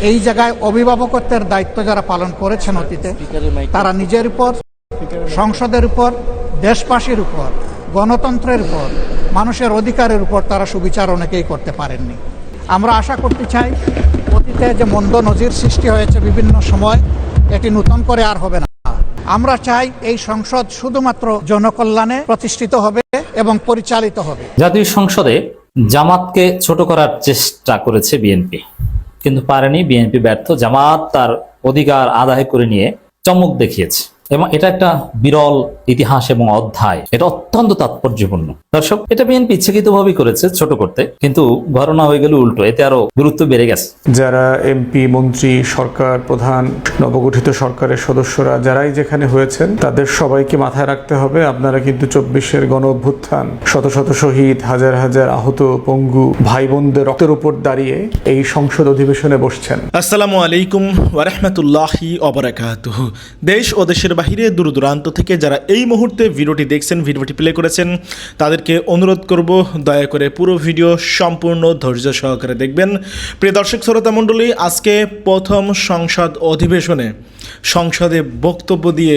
এই জায়গায় অভিভাবকত্বের দায়িত্ব যারা পালন করেছেন অতীতে, তারা নিজের উপর, সংসদের উপর, দেশবাসীর উপর, গণতন্ত্রের উপর, মানুষের অধিকারের উপর তারা সুবিচার অনেকেই করতে পারেননি। আমরা আশা করতে চাই অতীতে যে মন্দ নজির সৃষ্টি হয়েছে বিভিন্ন সময়, এটি নতুন করে আর হবে না। আমরা চাই এই সংসদ শুধুমাত্র জনকল্যাণে প্রতিষ্ঠিত হবে এবং পরিচালিত হবে। জাতীয় সংসদে জামাতকে ছোট করার চেষ্টা করেছে বিএনপি, কিন্তু পারেনি। বিএনপি ব্যর্থ। জামাত তার অধিকার আদায় করে নিয়ে চমক দেখিয়েছে এবং এটা একটা বিরল ইতিহাস এবং অধ্যায়। এটা অত্যন্ত তাৎপর্যপূর্ণ। দর্শক, এটা বিএনপি ইচ্ছাকৃতভাবেই করেছে ছোট করতে, কিন্তু ঘটনা হয়ে গেল উল্টো। এতে আরো গুরুত্ব বেড়ে গেছে। যারা এমপি, মন্ত্রী, সরকার প্রধান, নবগঠিত সরকারের সদস্যরা যারাই যেখানে হয়েছেন, তাদের সবাইকে মাথায় রাখতে হবে, আপনারা কিন্তু 24-এর গণ অভ্যুত্থান, শত শত শহীদ, হাজার হাজার আহত, পঙ্গু ভাই বোনদের রক্তের উপর দাঁড়িয়ে এই সংসদ অধিবেশনে বসছেন। আসসালামু আলাইকুম ওয়া রাহমাতুল্লাহি ওয়া বারাকাতুহু। দেশ ও দেশের বাহিরে দূর দূরান্ত থেকে যারা এই মুহূর্তে ভিডিওটি দেখছেন, ভিডিওটি প্লে করেছেন, তাদেরকে অনুরোধ করব দয়া করে পুরো ভিডিও সম্পূর্ণ ধৈর্য সহকারে দেখবেন। প্রিয় দর্শক শ্রোতা মণ্ডলী, আজকে প্রথম সংসদ অধিবেশনে সংসদে বক্তব্য দিয়ে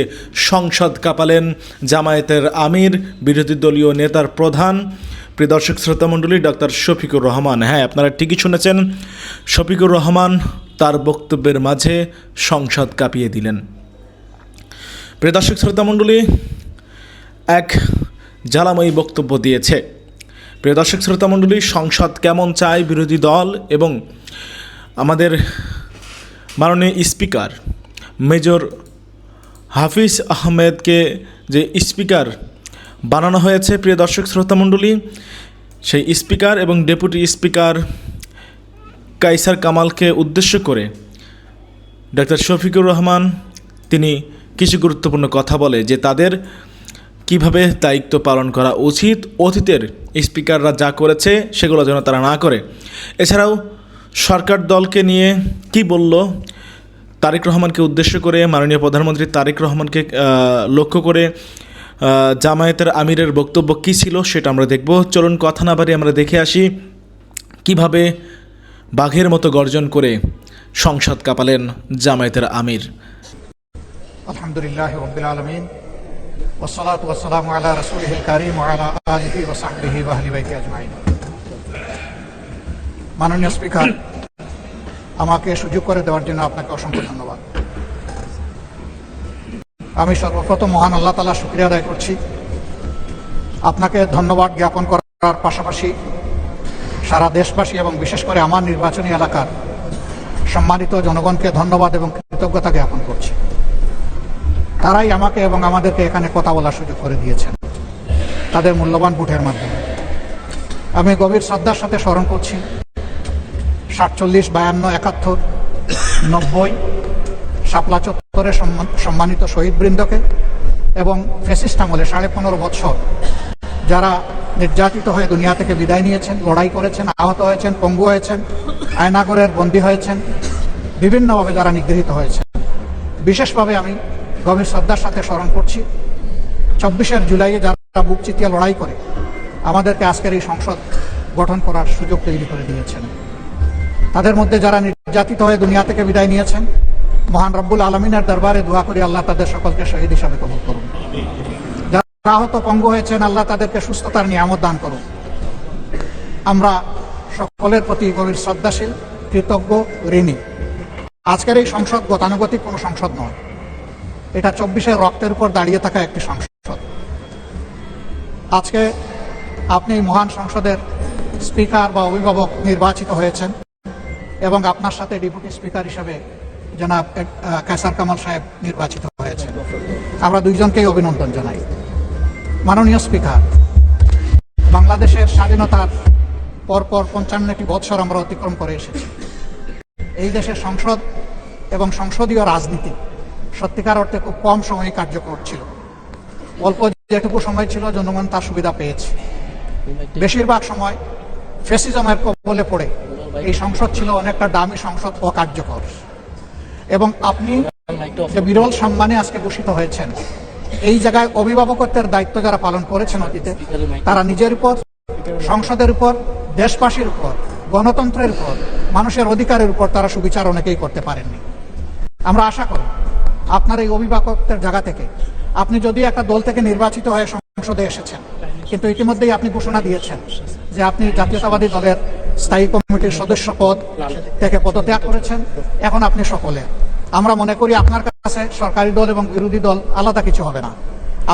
সংসদ কাঁপালেন জামায়াতের আমির, বিরোধী দলীয় নেতার প্রধান, প্রিয় দর্শক শ্রোতা মণ্ডলী ডক্টর শফিকুর রহমান। হ্যাঁ, আপনারা ঠিকই শুনেছেন, শফিকুর রহমান তার বক্তব্যের মাঝে সংসদ কাঁপিয়ে দিলেন। প্রিয় দর্শক শ্রোতা মণ্ডলী, এক জ্বালাময়ী বক্তব্য দিয়েছে। প্রিয় দর্শক শ্রোতা মণ্ডলী, সংসদ কেমন চায় বিরোধী দল এবং আমাদের মাননীয় স্পিকার মেজর হাফিজ আহমেদকে যে স্পিকার বানানো হয়েছে, প্রিয় দর্শক শ্রোতা মণ্ডলী, সেই স্পিকার এবং ডেপুটি স্পিকার কায়সার কামালকে উদ্দেশ্য করে ডক্টর শফিকুর রহমান তিনি কিছু গুরুত্বপূর্ণ কথা বলে যে তাদের কিভাবে দায়িত্ব পালন করা উচিত, অতীতের স্পিকাররা যা করেছে সেগুলো যেন তারা না করে। এছাড়াও সরকার দলকে নিয়ে কি বলল, তারেক রহমানকে উদ্দেশ্য করে, মাননীয় প্রধানমন্ত্রী তারেক রহমানকে লক্ষ্য করে জামায়াতের আমিরের বক্তব্য কী ছিল সেটা আমরা দেখব। চলুন কথা না বাড়িয়ে আমরা দেখে আসি কিভাবে বাঘের মতো গর্জন করে সংসদ কাঁপালেন জামায়াতের আমির। আলহামদুলিল্লাহি রাব্বিল আলামিন ওয়াসসালাতু ওয়াসসালামু আলা রাসূলিল কারীম ওয়া আলা আলিহি ওয়া সাহবিহি ওয়া আহলি বাইতি আজমাইন। মাননীয় স্পিকার, আমাকে সুযোগ করে দেওয়ার জন্য আপনাকে অসংখ্য ধন্যবাদ। আমি সর্বপ্রথম মহান আল্লাহ তাআলার শুকরিয়া আদায় করছি। আপনাকে ধন্যবাদ জ্ঞাপন করার পাশাপাশি সারা দেশবাসী এবং বিশেষ করে আমার নির্বাচনী এলাকার সম্মানিত জনগণকে ধন্যবাদ এবং কৃতজ্ঞতা জ্ঞাপন করছি। তারাই আমাকে এবং আমাদেরকে এখানে কথা বলার সুযোগ করে দিয়েছেন তাদের মূল্যবান ভোটের মাধ্যমে। আমি গভীর শ্রদ্ধার সাথে স্মরণ করছি 47, 52, 71, 90 শাপলা চত্বরে সম্মানিত শহীদবৃন্দকে এবং ফ্যাসিস্ট আমলে 15.5 বছর যারা নির্যাতিত হয়ে দুনিয়া থেকে বিদায় নিয়েছেন, লড়াই করেছেন, আহত হয়েছেন, পঙ্গু হয়েছেন, আয়নাগরের বন্দী হয়েছেন, বিভিন্নভাবে যারা নিগৃহীত হয়েছেন। বিশেষভাবে আমি গভীর শ্রদ্ধার সাথে স্মরণ করছি 24 জুলাইয়ে যারা বুক চিতিয়ে লড়াই করে আমাদেরকে আজকের এই সংসদ গঠন করার সুযোগ তৈরি করে দিয়েছেন। তাদের মধ্যে যারা নির্যাতিত হয়ে দুনিয়া থেকে বিদায় নিয়েছেন, মহান রব্বুল আলমিনের দরবারে দোয়া করি আল্লাহ তাদের সকলকে শহীদ হিসাবে কবুল করুন। যারা আহত পঙ্গু হয়েছেন, আল্লাহ তাদেরকে সুস্থতার নিয়ামত দান করুন। আমরা সকলের প্রতি গভীর শ্রদ্ধাশীল, কৃতজ্ঞ, ঋণী। আজকের এই সংসদ গতানুগতিক কোনো সংসদ নয়, এটা 24-এর রক্তের উপর দাঁড়িয়ে থাকা একটি সংসদ। আজকে আপনি মহান সংসদের স্পিকার বা অভিভাবক নির্বাচিত হয়েছেন এবং আপনার সাথে ডেপুটি স্পিকার হিসেবে জনাব কায়সার কামাল সাহেব নির্বাচিত হয়েছেন। আমরা দুইজনকেই অভিনন্দন জানাই। মাননীয় স্পিকার, বাংলাদেশের স্বাধীনতার পরপর 55টি বৎসর আমরা অতিক্রম করে এসেছি। এই দেশের সংসদ এবং সংসদীয় রাজনীতি সত্যিকার অর্থে খুব কম সময়ে কার্যকর ছিল। অল্প যেটুকু সময় ছিল জনগণ তার সুবিধা পেয়েছে। বেশিরভাগ সময় ফ্যাসিজমের কবলে পড়ে এই সংসদ ছিল অনেকটা দামি সংসদ, অকার্যকর। এবং আপনি যে বিরল সম্মানে আজকে ভূষিত হয়েছেন, এই জায়গায় অভিভাবকত্বের দায়িত্ব যারা পালন করেছেন অতীতে, তারা নিজের উপর, সংসদের উপর, দেশবাসীর উপর, গণতন্ত্রের উপর, মানুষের অধিকারের উপর তারা সুবিচার অনেকেই করতে পারেননি। আমরা আশা করি আপনার এই অভিভাবকত্বের জায়গা থেকে, আপনি যদি একটা দল থেকে নির্বাচিত হয়ে সংসদে এসেছেন, কিন্তু ইতিমধ্যেই আপনি ঘোষণা দিয়েছেন যে আপনি জাতীয়তাবাদী দলের স্থায়ী কমিটির সদস্য পদ থেকে পদত্যাগ করেছেন, এখন আপনি সকলে, আমরা মনে করি আপনার কাছে সরকারি দল এবং বিরোধী দল আলাদা কিছু হবে না।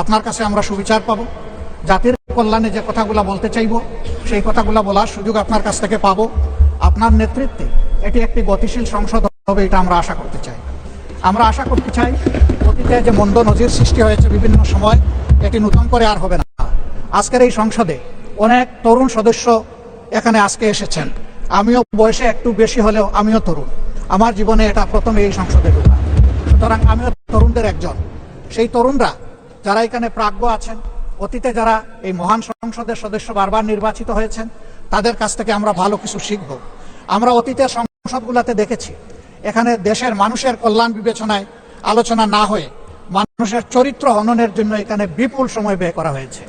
আপনার কাছে আমরা সুবিচার পাবো, জাতির কল্যাণে যে কথাগুলো বলতে চাইব সেই কথাগুলো বলার সুযোগ আপনার কাছ থেকে পাবো। আপনার নেতৃত্বে এটি একটি গতিশীল সংসদ হবে, এটা আমরা আশা করতে চাই। আমরা আশা করতে চাই অতীতে যে মন্দ নজির সৃষ্টি হয়েছে বিভিন্ন সময়, এটি নতুন করে আর হবে না। আজকের এই সংসদে অনেক তরুণ সদস্য এখানে আজকে এসেছেন। আমিও বয়সে একটু বেশি হলেও আমিও তরুণ, আমার জীবনে এটা প্রথমে এই সংসদে ঢোকা, সুতরাং আমিও তরুণদের একজন। সেই তরুণরা যারা এখানে প্রাজ্ঞ আছেন, অতীতে যারা এই মহান সংসদের সদস্য বারবার নির্বাচিত হয়েছেন, তাদের কাছ থেকে আমরা ভালো কিছু শিখব। আমরা অতীতের সংসদগুলোতে দেখেছি এখানে দেশের মানুষের কল্যাণ বিবেচনায় আলোচনা না হয়ে মানুষের চরিত্র হননের জন্য এখানে বিপুল সময় ব্যয় করা হয়েছে।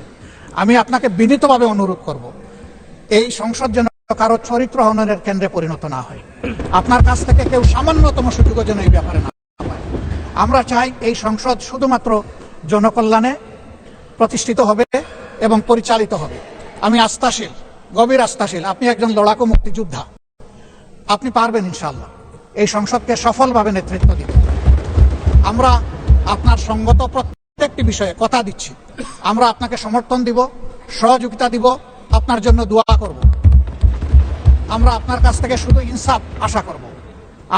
আমি আপনাকে বিনীতভাবে অনুরোধ করব, এই সংসদ যেন কারো চরিত্র হননের কেন্দ্রে পরিণত না হয়। আপনার কাছ থেকে কেউ সামান্যতম সুযোগও যেন এই ব্যাপারে না পায়। আমরা চাই এই সংসদ শুধুমাত্র জনকল্যাণে প্রতিষ্ঠিত হবে এবং পরিচালিত হবে। আমি আস্থাশীল, গভীর আস্থাশীল, আপনি একজন লড়াকু মুক্তিযোদ্ধা, আপনি পারবেন ইনশাআল্লাহ এই সংসদকে সফলভাবে নেতৃত্ব দিতে। আমরা আপনার সঙ্গত প্রত্যেকটি বিষয়ে কথা দিচ্ছি, আমরা আপনাকে সমর্থন দিব, সহযোগিতা দিব, আপনার জন্য দোয়া করব। আমরা আপনার কাছ থেকে শুধু ইনসাফ আশা করব।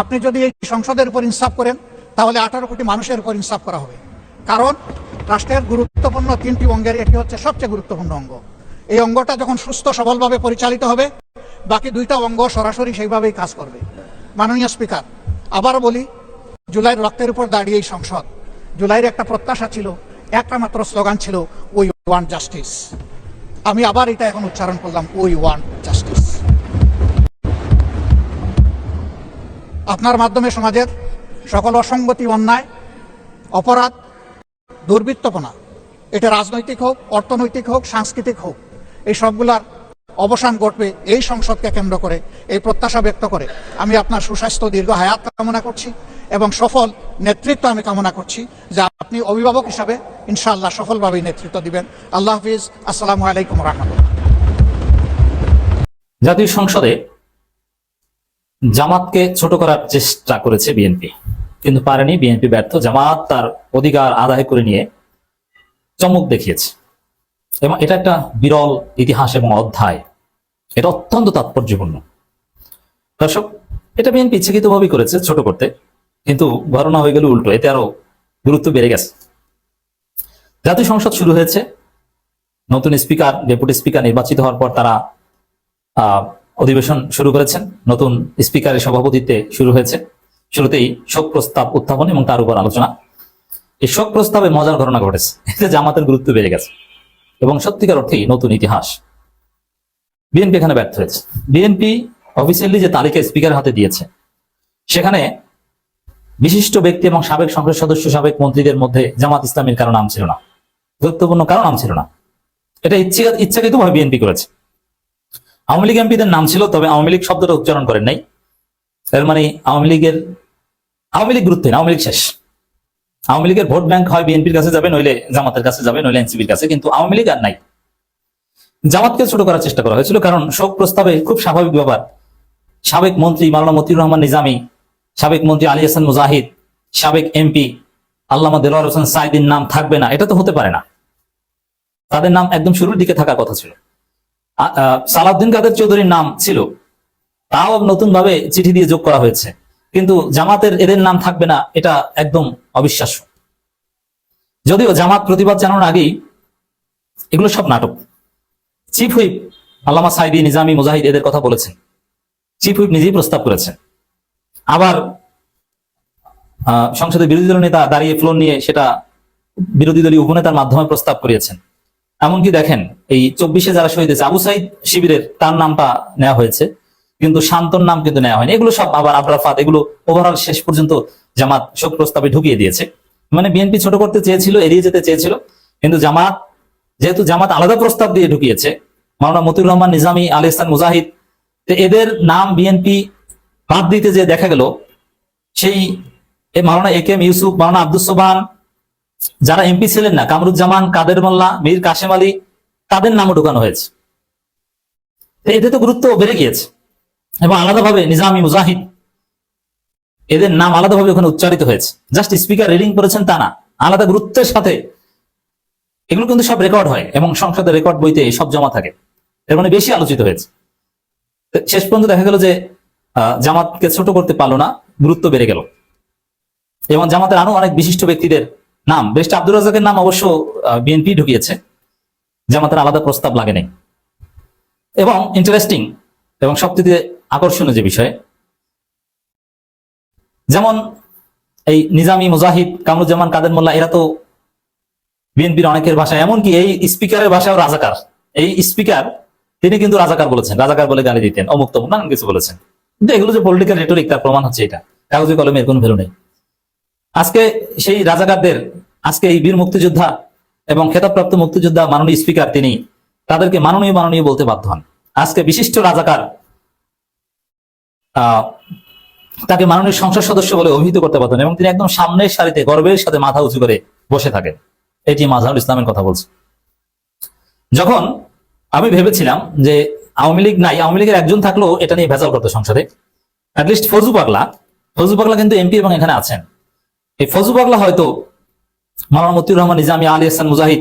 আপনি যদি এই সংসদের উপর ইনসাফ করেন, তাহলে 18 কোটি মানুষের উপর ইনসাফ করা হবে। কারণ রাষ্ট্রের গুরুত্বপূর্ণ 3টি অঙ্গের এটি হচ্ছে সবচেয়ে গুরুত্বপূর্ণ অঙ্গ। এই অঙ্গটা যখন সুস্থ সবলভাবে পরিচালিত হবে, বাকি 2টা অঙ্গ সরাসরি সেইভাবেই কাজ করবে। মাননীয় স্পিকার, আবারও বলি, জুলাইয়ের রক্তের উপর দাঁড়িয়ে এই সংসদ, জুলাইয়ের একটা প্রত্যাশা ছিল, একটা মাত্র স্লোগান ছিল, উই ওয়ান্ট জাস্টিস। আমি আবার এটা এখন উচ্চারণ করলাম, উই ওয়ান্ট জাস্টিস। আপনার মাধ্যমে সমাজের সকল অসঙ্গতি, অন্যায়, অপরাধ, দুর্বৃত্তপনা, এটা রাজনৈতিক হোক, অর্থনৈতিক হোক, সাংস্কৃতিক হোক, এই সবগুলার অবসান ঘটবে এই সংসদকে কেন্দ্র করে। এই প্রত্যাশা ব্যক্ত করে আমি আপনার সুস্বাস্থ্য, দীর্ঘ হায়াত কামনা করছি এবং সফল নেতৃত্ব আমি কামনা করছি, যে আপনি অভিভাবক হিসাবে ইনশাআল্লাহ সফলভাবে নেতৃত্ব দিবেন। আল্লাহ হাফিজ, আসসালামু আলাইকুম রাহমাতুল্লাহ। জাতীয় সংসদে জামাতকে ছোট করার চেষ্টা করেছে বিএনপি, কিন্তু পারেনি। বিএনপি ব্যর্থ। জামাত তার অধিকার আদায় করে নিয়ে চমক দেখিয়েছে এবং এটা একটা বিরল ইতিহাস এবং অধ্যায়। এটা অত্যন্ত তাৎপর্যপূর্ণ। দর্শক, এটা বিএনপি ইচ্ছাকৃতভাবেই করেছে ছোট করতে, কিন্তু ঘটনা হয়ে গেল উল্টো, এতে আরো গুরুত্ব বেড়ে গেছে। জাতীয় সংসদ শুরু হয়েছে, নতুন স্পিকার, ডেপুটি স্পিকার নির্বাচিত হওয়ার পর তারা অধিবেশন শুরু করেছেন। নতুন স্পিকারের সভাপতিত্বে শুরু হয়েছে। শুরুতেই শোক প্রস্তাব উত্থাপন এবং তার উপর আলোচনা। এই শোক প্রস্তাবে মজার ঘটনা ঘটেছে, এতে জামাতের গুরুত্ব বেড়ে গেছে এবং সত্যিকার অর্থেই নতুন ইতিহাস। বিএনপি এখানে ব্যর্থ হয়েছে। বিএনপি অফিসিয়ালি যে তালিকা স্পিকারের হাতে দিয়েছে, সেখানে বিশিষ্ট ব্যক্তি এবং সাবেক সংসদ সদস্য, সাবেক মন্ত্রীদের মধ্যে জামাত ইসলামীর কারো নাম ছিল না, গুরুত্বপূর্ণ কারো নাম ছিল না। এটা ইচ্ছাকৃতভাবে বিএনপি করেছে। আওয়ামী লীগ এমপিদের নাম ছিল, তবে আওয়ামী লীগ শব্দটা উচ্চারণ করেন নাই। এর মানে আওয়ামী লীগ গুরুত্ব নেই, আওয়ামী লীগ শেষ। আওয়ামী লীগের ভোট ব্যাংক হয় বিএনপির কাছে যাবে, নইলে জামাতের কাছে যাবে, নইলে এনসিপির কাছে, কিন্তু আওয়ামী লীগ আর নাই। জামাতকে ছোট করার চেষ্টা করা হয়েছিল, কারণ শোক প্রস্তাবে খুব স্বাভাবিক ব্যাপার, সাবেক মন্ত্রী মাওলানা মতিউর রহমান নিজামী, সাবেক মন্ত্রী আলী হাসান মুজাহিদ, সাবেক এমপি আল্লামা দেলোয়ার হোসেন সাইদির নাম থাকবে না, এটা তো হতে পারে না। তাদের নাম একদম শুরুর দিকে থাকার কথা ছিল। সালাউদ্দিন কাদের চৌধুরীর নাম ছিল, তাও নতুন ভাবে চিঠি দিয়ে যোগ করা হয়েছে, কিন্তু জামাতের এদের নাম থাকবে না, এটা একদম অবিশ্বাস্য। যদিও জামাত প্রতিবাদ জানানোর আগেই এগুলো সব নাটক। চিফ হুইপ আল্লামা সাইদি, নিজামী, মুজাহিদ এদের কথা বলেছেন, চিফ হুইপ নিজেই প্রস্তাব করেছেন। আবার সংসদে বিরোধী দল নেতা দাঁড়িয়ে ফ্লোর নিয়ে সেটা বিরোধী দলীয় উপনেতার মাধ্যমে প্রস্তাব করিয়েছেন। এমনকি দেখেন, এই 24-এ যারা শহীদ হয়েছে, আবু সাইদ শিবিরের, তার নামটা নেওয়া হয়েছে, কিন্তু শান্তর নাম কিন্তু নেওয়া হয়নি। এগুলো সব আবার আবরাফাত, এগুলো ওভারঅল শেষ পর্যন্ত জামাত শোক প্রস্তাবে ঢুকিয়ে দিয়েছে। মানে বিএনপি ছোট করতে চেয়েছিল, এড়িয়ে যেতে চেয়েছিল, কিন্তু যেহেতু জামাত আলাদা প্রস্তাব দিয়ে ঢুকিয়েছে, মাওলানা মতিউর রহমান নিজামী, আলী হাসান মুজাহিদ, এদের নাম বিএনপি বাদ দিতে যে দেখা গেল সেই মাওলানা এ কে এম ইউসুফ, মাওলানা আব্দুস সোবহান, যারা এমপি ছিলেন না, কামরুজ্জামান, কাদের মোল্লা, মীর কাশেম আলী, তাদের নামও ঢোকানো হয়েছে। এতে তো গুরুত্ব বেড়ে গিয়েছে এবং আলাদাভাবে নিজামী, মুজাহিদ, এদের নাম আলাদাভাবে ওখানে উচ্চারিত হয়েছে। জাস্ট স্পিকার রিডিং করেছেন তা না, আলাদা গুরুত্বের সাথে এগুলো কিন্তু সব রেকর্ড হয় এবং সংসদের রেকর্ড বইতে সব জমা থাকে। এর মানে বেশি আলোচিত হয়েছে। শেষ পর্যন্ত দেখা গেল যে জামাতকে ছোট করতে পারলো না, গুরুত্ব বেড়ে গেল। এবং জামাতের আরো অনেক বিশিষ্ট ব্যক্তিদের নাম, ব্যারিস্টার আব্দুর রাজ্জাকের নাম অবশ্য বিএনপি ঢুকিয়েছে, জামাতের আলাদা প্রস্তাব লাগে নাই। এবং ইন্টারেস্টিং এবং সবচেয়ে আকর্ষণীয় যে বিষয়, যেমন এই নিজামী, মুজাহিদ, কামরুজ্জামান, কাদের মোল্লা, এরা তো বিএনপির অনেকের ভাষায়, এমনকি এই স্পিকারের ভাষাও রাজাকার। এই স্পিকার তিনি কিন্তু রাজাকার বলেছেন, রাজাকার বলে গালি দিতেন, অমুক তমুক নানান কিছু বলেছেন। কিন্তু এগুলো যে পলিটিক্যাল রেটরিক, তার প্রমাণ হচ্ছে এটা, কাগজে কলমে এর কোনো ভ্যালু নেই। আজকে সেই রাজাকারদের, আজকে এই বীর মুক্তিযোদ্ধা এবং খেতাবপ্রাপ্ত মুক্তিযোদ্ধা মাননীয় স্পিকার, তিনি তাদেরকে মাননীয় মাননীয় বলতে বাধ্য হন। আজকে বিশিষ্ট রাজাকার তাকে মাননীয় সংসদ সদস্য বলে অভিহিত করতে পারতেন এবং তিনি একদম সামনের সারিতে গর্বের সাথে মাথা উঁচু করে বসে থাকেন। এটি মাজহারুল ইসলামের কথা বলছে। যখন আমি ভেবেছিলাম যে আওয়ামী লীগ নাই, আওয়ামী লীগের একজন থাকলেও এটা নিয়ে ভেজাল করতো সংসদে, অ্যাটলিস্ট ফজু পাগলা কিন্তু এমপি এবং এখানে আছেন। এই ফজু পাগলা হয়তো মাওলানা মতিউর রহমান নিজামী, আলী হাসান মুজাহিদ,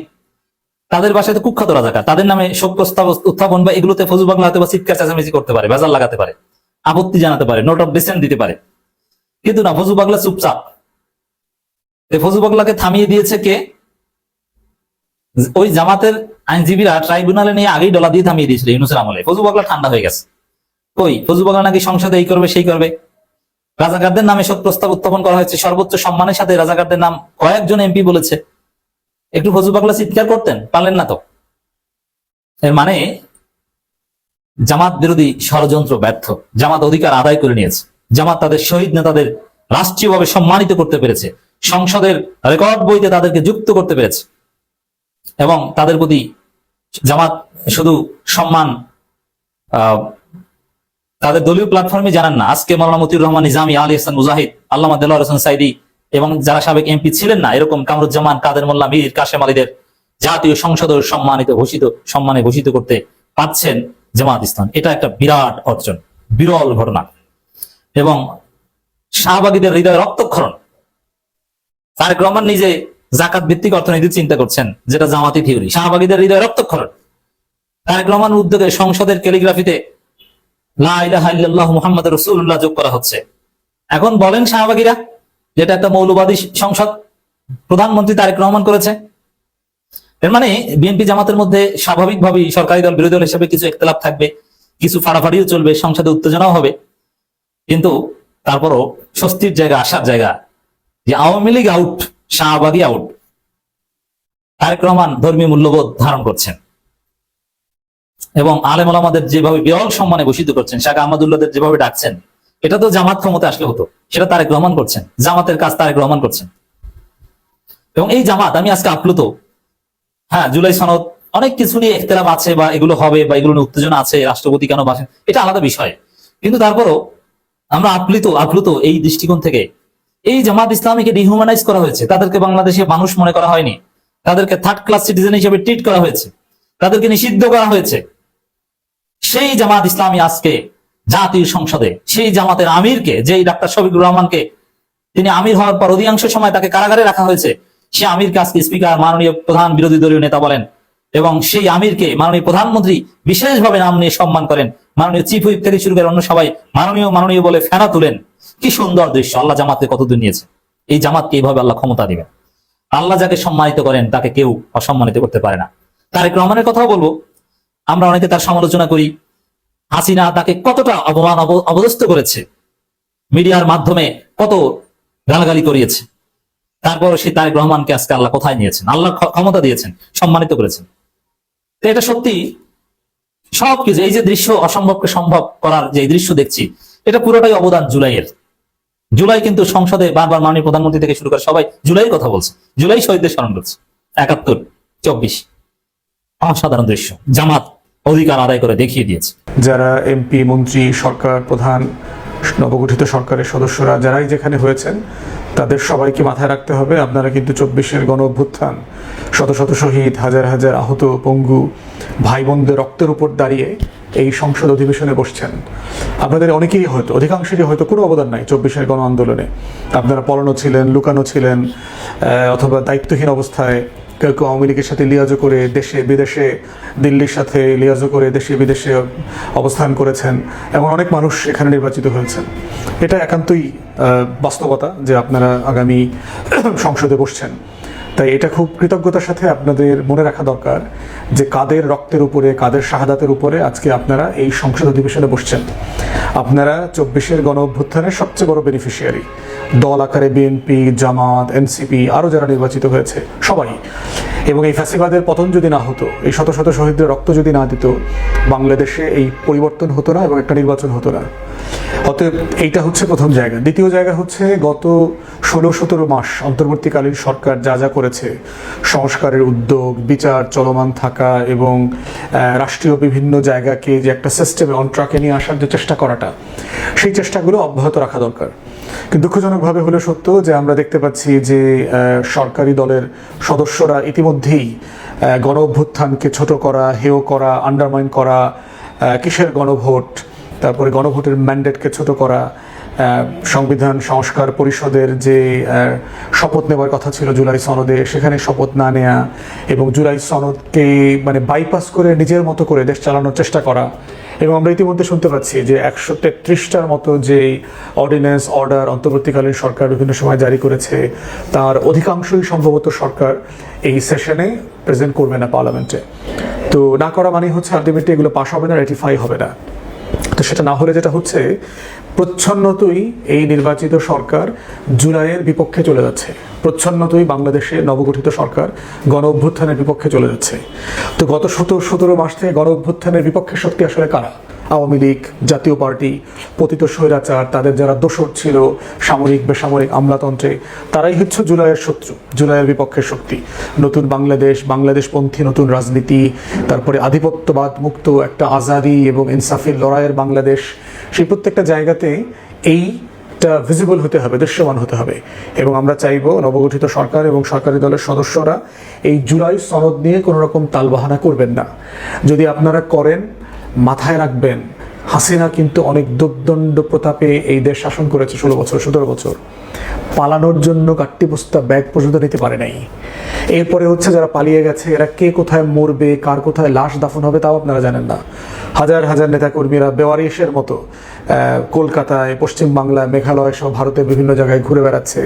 তাদের বাসায় তো কুখ্যাত রাজাকার, তাদের নামে শোক প্রস্তাব উত্থাপন বা এগুলোতে ফজু পাগলা হয়তো বা চিৎকার চেঁচামেচি করতে পারে, ভেজাল লাগাতে পারে, আপত্তি জানাতে পারে, নোট অফ ডিসেন্ট দিতে পারে। কিন্তু না, ফজু পাগলা চুপচাপ। ফজু পাগলাকে থামিয়ে দিয়েছে কে? ওই জামাতের আইনজীবীরা ট্রাইব্যুনালে নিয়ে আগেই ডলা দিয়ে থামিয়ে দিয়েছিল ইউনূসের আমলে। ফজু পাগলা ঠান্ডা হয়ে গেছে। কই, ফজু পাগলা নাকি সংসদে এই করবে সেই করবে। রাজাকারদের নামে শোক প্রস্তাব উত্থাপন করা হয়েছে, সর্বোচ্চ সম্মানের সাথে রাজাকারদের নাম কয়েকজন এমপি বলেছে। একটু ফজু পাগলা চিৎকার করতেন, পারলেন না তো। এর মানে জামাত বিরোধী ষড়যন্ত্র ব্যর্থ, জামাত অধিকার আদায় করে নিয়েছে, জামাত তাদের শহীদ নেতাদের রাষ্ট্রীয়ভাবে সম্মানিত করতে পেরেছে, সংসদের রেকর্ড বইতে তাদেরকে যুক্ত করতে পেরেছে এবং তাদের প্রতি জামাত শুধু সম্মান তাদের দলীয় প্ল্যাটফর্মে জানান না। আজকে মাওলানা মতিউর রহমান নিজামী, আলী হাসান মুজাহিদ, আল্লামা দেলোয়ার হোসেন সাইদি এবং যারা সাবেক এমপি ছিলেন না, এরকম কামরুজ্জামান, কাদের মোল্লা, মীর কাশেম আলীদের জাতীয় সংসদের সম্মানে ভূষিত করতে পারছেন জামাত ইসলাম। এটা একটা বিরাট অর্জন, বিরল ঘটনা। এবং শাহবাগীদের হৃদয় রক্তক্ষরণ। তারেক রহমান নিজে জাকাত ভিত্তিক অর্থনীতির চিন্তা করছেন, যেটা জামাতি থিওরি। শাহবাগীদের হৃদয় রক্তক্ষরণ। তারেক রহমান উদ্যোগে সংসদের ক্যালিগ্রাফিতে লা ইলাহা ইল্লাল্লাহু মুহাম্মাদুর রাসূলুল্লাহ যোগ করা হচ্ছে। এখন বলেন শাহবাগীরা, যেটা একটা মৌলবাদী সংসদ প্রধানমন্ত্রী তারেক রহমান করেছে। এর মানে বিএনপি জামাতের মধ্যে স্বাভাবিকভাবেই সরকারি দল বিরোধী দল হিসেবে কিছু ইখতিলাফ থাকবে, কিছু ফাড়াফাড়িও চলবে, সংসদে উত্তেজনাও হবে। কিন্তু তারপরও স্বস্তির জায়গা, আসার জায়গা, যে আওয়ামী লীগ আউট, শাহবাগী আউট। তারেক রহমান ধর্মীয় মূল্যবোধ ধারণ করছেন এবং আলেম ওলামাদের যেভাবে বিরল সম্মানে ভূষিত করছেন, শাহ আহমদুল্লাহদের যেভাবে ডাকছেন, এটা তো জামাত ক্ষমতা আসলে হতো, সেটা তারেক রহমান করছেন, জামাতের কাজ তারেক রহমান করছেন। এবং এই জামাত, আমি আজকে আপ্লুত। হ্যাঁ, জুলাই সনদ, অনেক কিছু নিয়ে ইখতিলাফ আছে বা এগুলো হবে বা এগুলো নিয়ে উত্তেজনা আছে, রাষ্ট্রপতি কেন বাসেন, এটা আলাদা বিষয়। কিন্তু তারপরও আমরা আপ্লুত এই দৃষ্টিকোণ থেকে। এই জামাত ইসলামীকে ডিহিউম্যানাইজ করা হয়েছে, তাদেরকে বাংলাদেশে মানুষ মনে করা হয়নি, তাদেরকে থার্ড ক্লাস সিটিজেন হিসেবে ট্রিট করা হয়েছে, তাদেরকে নিষিদ্ধ করা হয়েছে। সেই জামাত ইসলামী আজকে জাতীয় সংসদে, সেই জামাতের আমিরকে, যেই ডাক্তার শফিকুর রহমানকে, তিনি আমির হওয়ার পর অধিকাংশ সময় তাকে কারাগারে রাখা হয়েছে, সে আমিরকে আজকে স্পিকার, মাননীয় প্রধান বিরোধী দলীয় নেতা বলেন এবং সেই আমিরকে মাননীয় প্রধানমন্ত্রী বিশেষভাবে নাম নিয়ে সম্মান করেন। মাননীয় চিফ হুইপ থেকে শুরু করে অন্য সবাই মাননীয় বলে ফেনা তুলেন। কি সুন্দর দৃশ্য! আল্লাহ জামাতকে কতদূর নিয়েছে। এই জামাতকে এইভাবে আল্লাহ ক্ষমতা দিবেন। আল্লাহ যাকে সম্মানিত করেন তাকে কেউ অসম্মানিত করতে পারে না। তারেক রহমানের কথাও বলবো, আমরা অনেকে তার সমালোচনা করি। হাসিনা তাকে কতটা অপদস্থ করেছে, মিডিয়ার মাধ্যমে কত গালাগালি করিয়েছে, তারপর সেই তারেক রহমানকে আজকে আল্লাহ কোথায় নিয়েছেন, আল্লাহ ক্ষমতা দিয়েছেন, সম্মানিত করেছেন। তো এটা সত্যি সবকিছু, এই যে দৃশ্য, অসম্ভবকে সম্ভব করার যে দৃশ্য দেখছি, এটা পুরোটাই অবদান জুলাইয়ের। জুলাই কিন্তু সংসদে বারবার মাননীয় প্রধানমন্ত্রী থেকে শুরু করে সবাই জুলাইয়ের কথা বলছে, জুলাই শহীদদের স্মরণ করছে। ৭১, ২৪, অসাধারণ দৃশ্য। জামাত অধিকার আদায় করে দেখিয়ে দিয়েছে। যারা এমপি, মন্ত্রী, সরকার প্রধান নবগঠিত সরকারের সদস্যরা যারাই যেখানে হয়েছেন তাদের সবাইকে মাথায় রাখতে হবে আপনারা কিন্তু 24-এর গণ অভ্যুত্থান, শত শত শহীদ, হাজার হাজার আহত পঙ্গু ভাই বোনদের রক্তের উপর দাঁড়িয়ে এই সংসদ অধিবেশনে বসছেন। আপনাদের অনেকেই হয়তো, অধিকাংশেরই হয়তো কোনো অবদান নাই 24-এর গণ আন্দোলনে। আপনারা পলানো ছিলেন, লুকানো ছিলেন, অথবা দায়িত্বহীন অবস্থায় কেউ কেউ আওয়ামী লীগের সাথে লিয়াজো করে দেশে বিদেশে, দিল্লির সাথে লিয়াজো করে দেশে বিদেশে অবস্থান করেছেন, এমন অনেক মানুষ এখানে নির্বাচিত হয়েছেন। এটা একান্তই বাস্তবতা যে আপনারা আগামী সংসদে বসছেন। তাই এটা খুব কৃতজ্ঞতার সাথে আপনাদের মনে রাখা দরকার যে কাদের রক্তের উপরে, কাদের শাহাদাতের উপরে আজকে আপনারা এই সংসদ অধিবেশনে বসছেন। আপনারা 24-এর গণ অভ্যুত্থানের সবচেয়ে বড় বেনিফিশিয়ারি। দল আকারে বিএনপি, জামাত, এনসিপি, আরও যারা নির্বাচিত হয়েছে সবাই। এবং এই ফ্যাসিবাদের পতন যদি না হতো, এই শত শত শহীদদের রক্ত যদি না দিত, বাংলাদেশে এই পরিবর্তন হতো না এবং একটা নির্বাচন হতো না। অতএব এইটা হচ্ছে প্রথম জায়গা। দ্বিতীয় জায়গা হচ্ছে গত 16-17 মাস অন্তর্বর্তীকালীন সরকার যা যা করেছে, সংস্কারের উদ্যোগ, বিচার চলমান থাকা এবং রাষ্ট্রীয় বিভিন্ন জায়গাকে যে একটা সিস্টেমে অন ট্র্যাকে নিয়ে আসার যে চেষ্টা করাটা, সেই চেষ্টাগুলো অব্যাহত রাখা দরকার। কিন্তু দুঃখজনকভাবে হলে সত্য যে আমরা দেখতে পাচ্ছি যে সরকারি দলের সদস্যরা ইতিমধ্যেই গণ অভ্যুত্থানকে ছোট করা, হেয় করা, আন্ডারমাইন করা, কিসের গণভোট, তারপরে গণভোটের ম্যান্ডেটকে ছোট করা, সংবিধান সংস্কার পরিষদের যে শপথ নেওয়ার কথা ছিল জুলাই সনদে, সেখানে শপথ না নেয়া এবং জুলাই সনদকে মানে বাইপাস করে নিজের মতো করে দেশ চালানোর চেষ্টা করা। এবং আমরা ইতিমধ্যে শুনতে পাচ্ছি যে 133টার মতো যে অর্ডিন্যান্স, অর্ডার অন্তর্বর্তীকালীন সরকার বিভিন্ন সময় জারি করেছে, তার অধিকাংশই সম্ভবত সরকার এই সেশনে প্রেজেন্ট করবে না পার্লামেন্টে। তো না করা মানে হচ্ছে আলটিমেটলি এগুলো পাস হবে না, রেটিফাই হবে না। তো সেটা না হলে যেটা হচ্ছে, প্রচ্ছন্নতই এই নির্বাচিত সরকার জুলাইয়ের বিপক্ষে চলে যাচ্ছে, প্রচ্ছন্নতই বাংলাদেশে নবগঠিত সরকার গণ অভ্যুত্থানের বিপক্ষে চলে যাচ্ছে। তো গত 17 মাস থেকে গণ অভ্যুত্থানের বিপক্ষে শক্তি আসলে কারা? আওয়ামী লীগ, জাতীয় পার্টি, পতিত স্বৈরাচার, তাদের যারা দোসর ছিল সামরিক বেসামরিক আমলাতন্ত্রে, তারাই হচ্ছে জুলাইয়ের শত্রু, জুলাইয়ের বিপক্ষের শক্তি। নতুন বাংলাদেশ, বাংলাদেশপন্থী নতুন রাজনীতি, তারপরে আধিপত্যবাদ মুক্ত একটা আজাদি এবং ইনসাফের লড়াইয়ের বাংলাদেশ, সেই প্রত্যেকটা জায়গাতে এইটা ভিজিবল হতে হবে, দৃশ্যমান হতে হবে। এবং আমরা চাইব নবগঠিত সরকার এবং সরকারি দলের সদস্যরা এই জুলাই সনদ নিয়ে কোনো রকম তালবাহানা করবেন না। যদি আপনারা করেন, মাথায় রাখবেন হাসিনা কিন্তু অনেক দুর্দণ্ড প্রতাপে এই দেশ শাসন করেছে 16 বছর 17 বছর। পালানোর জন্য গাট্টি বস্তা ব্যাগ পর্যন্ত নিতে পারে নাই। এরপরে হচ্ছে যারা পালিয়ে গেছে, এরা কে কোথায় মরবে, কার কোথায় লাশ দাফন হবে তাও আপনারা জানেন না। হাজার হাজার নেতাকর্মীরা বেওয়ারিশের মতো কলকাতায়, পশ্চিমবাংলায়, মেঘালয় সহ ভারতের বিভিন্ন জায়গায় ঘুরে বেড়াচ্ছে।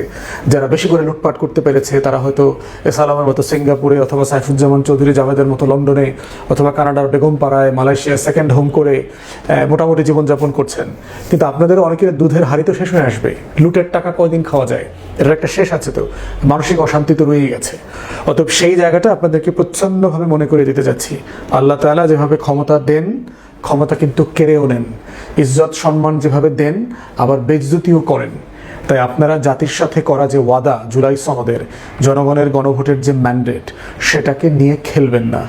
যারা বেশি করে লুটপাট করতে পেরেছে তারা হয়তো এসালামের মতো সিঙ্গাপুরে, অথবা সাইফুজ্জামান চৌধুরী জাভেদের মতো লন্ডনে, অথবা কানাডার বেগমপাড়ায়, মালয়েশিয়া সেকেন্ড হোম করে মোটামুটি জীবনযাপন করছেন। কিন্তু আপনাদেরও অনেকের দুধের হাড়ি তো শেষ হয়ে আসবে। লুটের টাকা কয়দিন খাওয়া যায়, এটার একটা শেষ আছে। তো মানসিক অশান্তি তো রয়েই গেছে। অতএব সেই জায়গাটা আপনাদেরকে প্রচ্ছন্নভাবে মনে করে দিতে যাচ্ছি, আল্লাহ তাআলা যেভাবে ক্ষমতা দেন, ক্ষমতা কিন্তু কেড়েও নেন। ইজ্জত সম্মান যেভাবে দেন, আবার বেইজ্জতিও করেন। তাই আপনারা জাতির সাথে করা যে ওয়াদা জুলাই সনদের, জনগণের গণভোটের যে ম্যান্ডেট, সেটাকে নিয়ে খেলবেন না।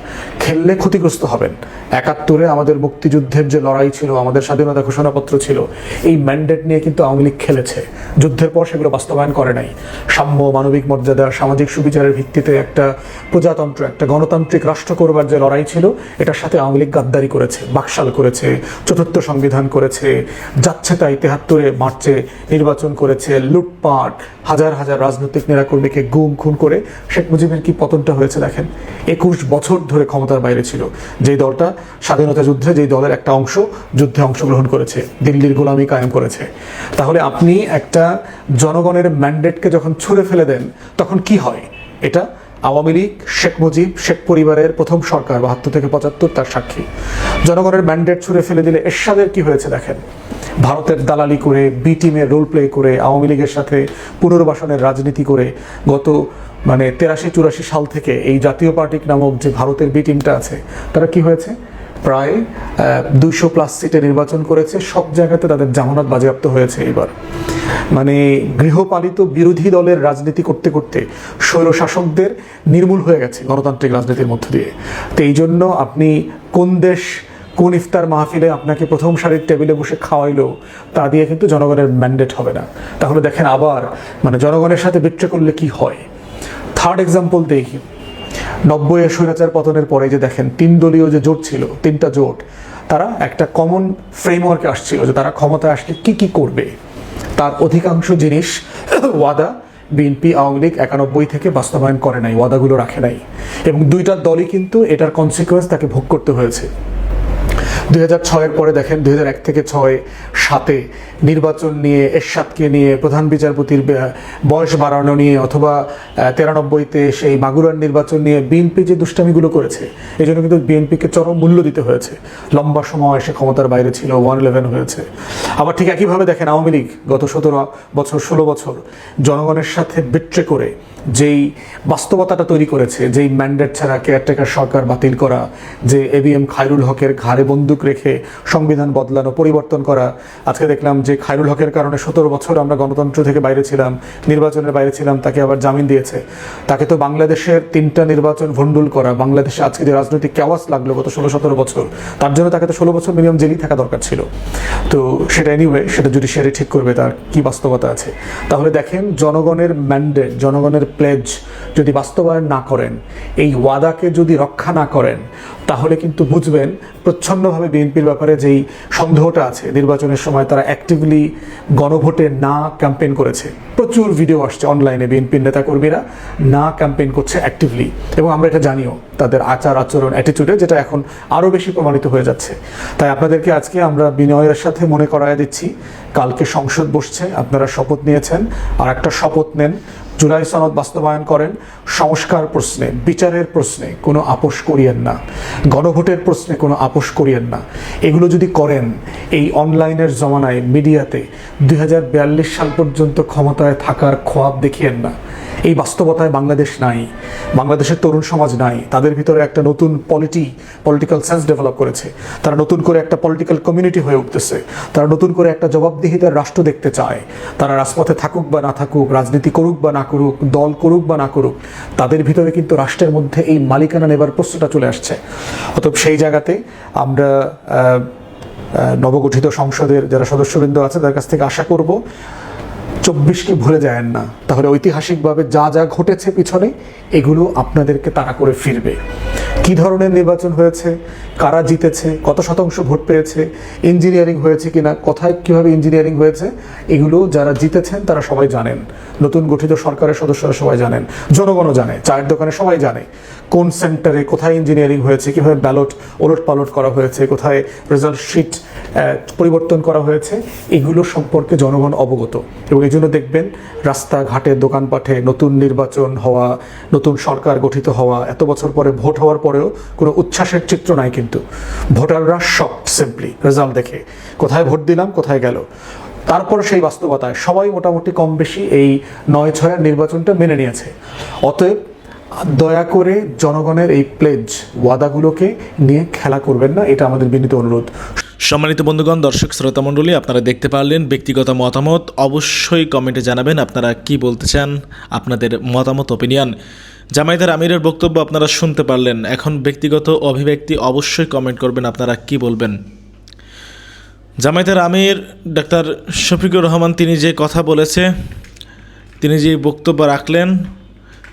খেললে ক্ষতিগ্রস্ত হবেন। 71-এ আমাদের মুক্তিযুদ্ধের যে লড়াই ছিল, আমাদের স্বাধীনতা ঘোষণাপত্র ছিল, এই ম্যান্ডেট নিয়ে কিন্তু আওয়ামী লীগ খেলেছে। যুদ্ধের পর সেগুলো বাস্তবায়ন করে নাই। সাম্য, মানবিক মর্যাদা, সামাজিক সুবিচারের ভিত্তিতে একটা প্রজাতন্ত্র, একটা গণতান্ত্রিক রাষ্ট্র করবার যে লড়াই ছিল, এটার সাথে আওয়ামী লীগ গাদ্দারি করেছে, বাকশাল করেছে, চতুর্থ সংবিধান করেছে, যাচ্ছে তাই 73-এ মার্চে নির্বাচন করেছে, লুটপাট, হাজার হাজার রাজনৈতিক নেতাকর্মীকে গুম খুন করে শেখ মুজিবের কি পতনটা হয়েছে দেখেন। 21 বছর ধরে ক্ষমতার বাইরে ছিল যেই দলটা স্বাধীনতা যুদ্ধে, যেই দলের একটা অংশ যুদ্ধে অংশগ্রহণ করেছে, দিল্লির গোলামি কায়েম করেছে। তাহলে আপনি একটা জনগণের ম্যান্ডেটকে যখন ছুঁড়ে ফেলে দেন, তখন কি হয়? এটা আওয়ামী লীগ, শেখ মুজিব, শেখ পরিবারের প্রথম সরকার 72 থেকে 75 তার সাক্ষী। জনগণের ম্যান্ডেট ছুঁড়ে ফেলে দিলে এরশাদের কি হয়েছে দেখেন। ভারতের দালালি করে, বি টিমের রোল প্লে করে, আওয়ামী লীগের সাথে পুনর্বাসনের রাজনীতি করে গত 83-84 সাল থেকে এই জাতীয় পার্টি নামক যে ভারতের বি টিমটা আছে, তারা কি হয়েছে? প্রায় 200+ সিটে নির্বাচন করেছে। সব জায়গাতে তাদের জামানত বাজেয়াপ্ত হয়েছে। এবার গৃহপালিত বিরোধী দলের রাজনীতি করতে করতে স্বৈরশাসকদের নির্মূল হয়ে গেছে গণতান্ত্রিক রাজনীতির মধ্য দিয়ে। তো এই জন্য আপনি কোন দেশ কোন ইফতার মাহফিলে আপনাকে প্রথম সারির টেবিলে বসে খাওয়াইলো, তা দিয়ে কিন্তু জনগণের ম্যান্ডেট হবে না। তাহলে দেখেন আবার মানে জনগণের সাথে বিট্রে করলে কি হয়। থার্ড এক্সাম্পল দেখি, 90-এর স্বৈরাচার পতনের পরে যে দেখেন 3 দলীয় যে জোট ছিল, 3টা জোট, তারা একটা কমন ফ্রেমওয়ার্কে আসছিল যে তারা ক্ষমতায় আসলে কি কি করবে। তার অধিকাংশ জিনিস ওয়াদা বিএনপি আওয়ামী লীগ 91 থেকে বাস্তবায়ন করে নাই, ওয়াদাগুলো রাখে নাই, এবং দুইটা দলই কিন্তু এটার কনসিকুয়েন্স তাকে ভোগ করতে হয়েছে। 2006-এর পরে দেখেন 2001 থেকে 6-7 নির্বাচন নিয়ে, এরশাদকে নিয়ে, প্রধান বিচারপতির বয়স বাড়ানো নিয়ে, অথবা 93-তে সেই মাগুরার নির্বাচন নিয়ে বিএনপি যে দুষ্টামিগুলো করেছে, এই জন্য কিন্তু বিএনপিকে চরম মূল্য দিতে হয়েছে। লম্বা সময় সে ক্ষমতার বাইরে ছিল, 111 হয়েছে। আবার ঠিক একইভাবে দেখেন আওয়ামী লীগ গত 17 বছর 16 বছর জনগণের সাথে বিট্রে করে যেই বাস্তবতাটা তৈরি করেছে, যেই ম্যান্ডেট ছাড়া কেয়ারটেকার সরকার বাতিল করা, যে এবিএম খায়রুল হকের ঘাড়ে বন্দুক রেখে সংবিধান বদলানো, পরিবর্তন করা। আজকে দেখলাম যে খায়রুল হকের কারণে 17 বছর আমরা গণতন্ত্র থেকে বাইরে ছিলাম, নির্বাচনের বাইরে ছিলাম, তাকে আবার জামিন দিয়েছে। তাকে তো বাংলাদেশের 3টা নির্বাচন ভণ্ডুল করা, বাংলাদেশে আজকে যে রাজনৈতিক কেওয়াস লাগলো গত 16-17 বছর, তার জন্য তাকে তো 16 বছর মিনিমাম জেলেই থাকা দরকার ছিল। তো সেটা এনিওয়ে, সেটা জুডিশিয়ারি ঠিক করবে তার কি বাস্তবতা আছে। তাহলে দেখেন জনগণের ম্যান্ডেট, জনগণের প্লেজ যদি বাস্তবায়ন না করেন, এই ওয়াদাকে যদি রক্ষা না করেন, তাহলে কিন্তু বুঝবেন প্রচ্ছন্নভাবে বিএনপির ব্যাপারে যেই সন্দেহটা আছে। নির্বাচনের সময় তারা অ্যাক্টিভলি গণভোটে না ক্যাম্পেইন করেছে, প্রচুর ভিডিও আসছে অনলাইনে, বিএনপির নেতাকর্মীরা না ক্যাম্পেইন করছে অ্যাক্টিভলি, এবং আমরা এটা জানিও তাদের আচার আচরণ অ্যাটিটিউডে, যেটা এখন আরও বেশি প্রমাণিত হয়ে যাচ্ছে। তাই আপনাদেরকে আজকে আমরা বিনয়ের সাথে মনে করায় দিচ্ছি, কালকে সংসদ বসছে, আপনারা শপথ নিয়েছেন, আর একটা শপথ নেন, জুলাই সনদ বাস্তবায়ন করেন। সংস্কার প্রশ্নে, বিচারের প্রশ্নে কোনো আপোষ করিয়েন না, গণভোটের প্রশ্নে কোনো আপোষ করিয়েন না। এগুলো যদি করেন, এই অনলাইনের জমানায় মিডিয়াতে 2042 সাল পর্যন্ত ক্ষমতায় থাকার খোয়াব দেখিয়েন না। এই বাস্তবতায় বাংলাদেশ নাই, বাংলাদেশের তরুণ সমাজ নাই, তাদের ভিতরে একটা নতুন পলিটিক্যাল সেন্স ডেভেলপ করেছে, তারা নতুন করে একটা পলিটিক্যাল কমিউনিটি হয়ে উঠতেছে, তারা নতুন করে একটা জবাবদিহিতার রাষ্ট্র দেখতে চায়। তারা রাজপথে থাকুক বা না থাকুক, রাজনীতি করুক বা না করুক, দল করুক বা না করুক, তাদের ভিতরে কিন্তু রাষ্ট্রের মধ্যে এই মালিকানা নেবার প্রশ্নটা চলে আসছে। অতএব সেই জায়গাতে আমরা নবগঠিত সংসদের যারা সদস্যবৃন্দ আছে তাদের কাছ থেকে আশা করব 24কে ভুলে যায়েন না, তাহলে ঐতিহাসিকভাবে যা যা ঘটেছে পিছনে, এগুলো আপনাদেরকে তাড়া করে ফিরবে। কি ধরনের নির্বাচন হয়েছে, কারা জিতেছে, কত শতাংশ ভোট পেয়েছে, ইঞ্জিনিয়ারিং হয়েছে কিনা, কোথায় কিভাবে ইঞ্জিনিয়ারিং হয়েছে, এগুলো যারা জিতেছেন তারা সবাই জানেন। নতুন গঠিত সরকারের সদস্যরা সবাই জানেন, জনগণও জানে, চায়ের দোকানে সবাই জানে কোন সেন্টারে কোথায় ইঞ্জিনিয়ারিং হয়েছে, কিভাবে ব্যালট ওলট পালট করা হয়েছে, কোথায় রেজাল্ট শিট পরিবর্তন করা হয়েছে, এগুলো সম্পর্কে জনগণ অবগত। এবং এই জন্য দেখবেন রাস্তাঘাটে, দোকানপাটে নতুন নির্বাচন হওয়া, নতুন সরকার গঠিত হওয়া, এত বছর পরে ভোট হওয়ার পরেও কোনো উচ্ছ্বাসের চিত্র নাই। কিন্তু ভোটাররা শকড সিম্পলি রেজাল্ট দেখে, কোথায় ভোট দিলাম, কোথায় গেল। তারপর সেই বাস্তবতায় সবাই মোটামুটি কম বেশি এই 9/6 নির্বাচনটা মেনে নিয়েছে। অতএব দয়া করে জনগণের এই প্লেজ, ওয়াদাগুলোকে নিয়ে খেলা করবেন না, এটা আমাদের বিনীত অনুরোধ। সম্মানিত বন্ধুগণ, দর্শক শ্রোতা মণ্ডলী, আপনারা দেখতে পারলেন ব্যক্তিগত মতামত। অবশ্যই কমেন্টে জানাবেন আপনারা কি বলতে চান, আপনাদের মতামত, ওপিনিয়ন। জামায়াতের আমিরের বক্তব্য আপনারা শুনতে পারলেন। এখন ব্যক্তিগত অভিব্যক্তি অবশ্যই কমেন্ট করবেন আপনারা কি বলবেন। জামায়াতের আমির ডাক্তার শফিকুর রহমান তিনি যে কথা বলেছে, তিনি যে বক্তব্য রাখলেন,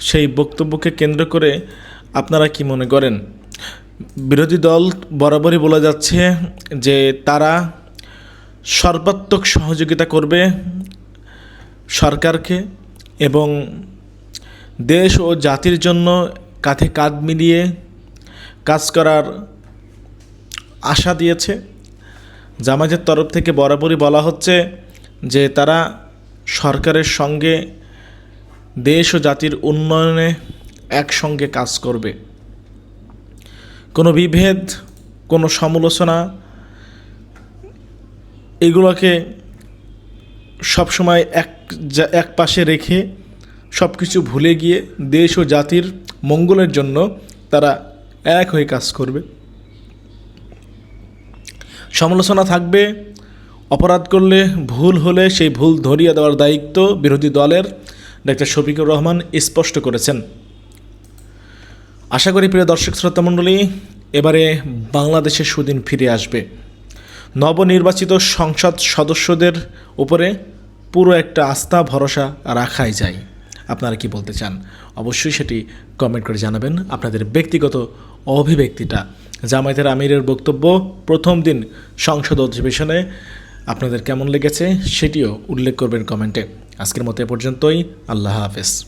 সেই বক্তব্যকে কেন্দ্র করে আপনারা কি মনে করেন? বিরোধী দল বরাবরই বলে যাচ্ছে যে তারা সর্বাত্মক সহযোগিতা করবে সরকারকে এবং দেশ ও জাতির জন্য কাঁধে কাঁধ মিলিয়ে কাজ করার আশা দিয়েছে। জামায়াতের তরফ থেকে বরাবরই বলা হচ্ছে যে তারা সরকারের সঙ্গে দেশ ও জাতির উন্নয়নে একসঙ্গে কাজ করবে। কোনো বিভেদ, কোনো সমালোচনা, এগুলোকে সবসময় এক পাশে রেখে সব কিছু ভুলে গিয়ে দেশ ও জাতির মঙ্গলের জন্য তারা এক হয়ে কাজ করবে। সমালোচনা থাকবে, অপরাধ করলে, ভুল হলে সেই ভুল ধরিয়ে দেওয়ার দায়িত্ব বিরোধী দলের। ডাক্তার শফিকুর রহমান স্পষ্ট করেছেন। আশা করি প্রিয় দর্শক শ্রোতা মণ্ডলী, এবারে বাংলাদেশে সুদিন ফিরে আসবে। নবনির্বাচিত সংসদ সদস্যদের উপরে পুরো একটা আস্থা ভরসা রাখাই যায়। আপনারা কি বলতে চান অবশ্যই সেটি কমেন্ট করে জানাবেন। আপনাদের ব্যক্তিগত অভিব্যক্তিটা জামায়াতের আমিরের বক্তব্য প্রথম দিন সংসদ অধিবেশনে আপনাদের কেমন লেগেছে সেটিও উল্লেখ করবেন কমেন্টে। আজকের মতো এ পর্যন্তই। আল্লাহ হাফেজ।